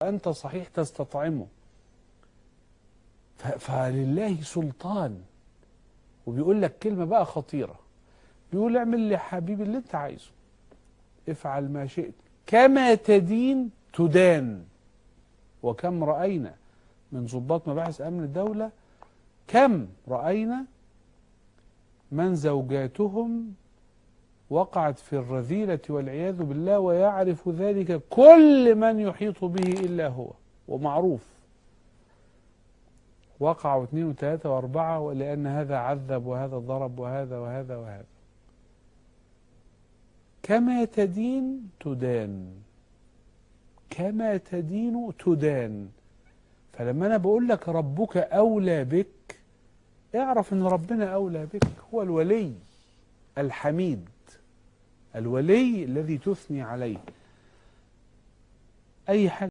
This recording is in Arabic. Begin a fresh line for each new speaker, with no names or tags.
أنت صحيح تستطعمه، فلله سلطان. وبيقول لك كلمة بقى خطيرة، بيقول اعمل لي حبيبي اللي انت عايزه، افعل ما شئت، كما تدين تدان. وكم رأينا من ضباط مباحث أمن الدولة، كم رأينا من زوجاتهم وقعت في الرذيلة والعياذ بالله، ويعرف ذلك كل من يحيط به إلا هو، ومعروف وقعوا 2 و3 و4، ولأن هذا عذب وهذا ضرب وهذا وهذا وهذا. كما تدين تدان، كما تدين تدان. فلما أنا بقول لك ربك أولى بك، اعرف أن ربنا أولى بك. هو الولي الحميد، الولي الذي تثني عليه. أي حاجة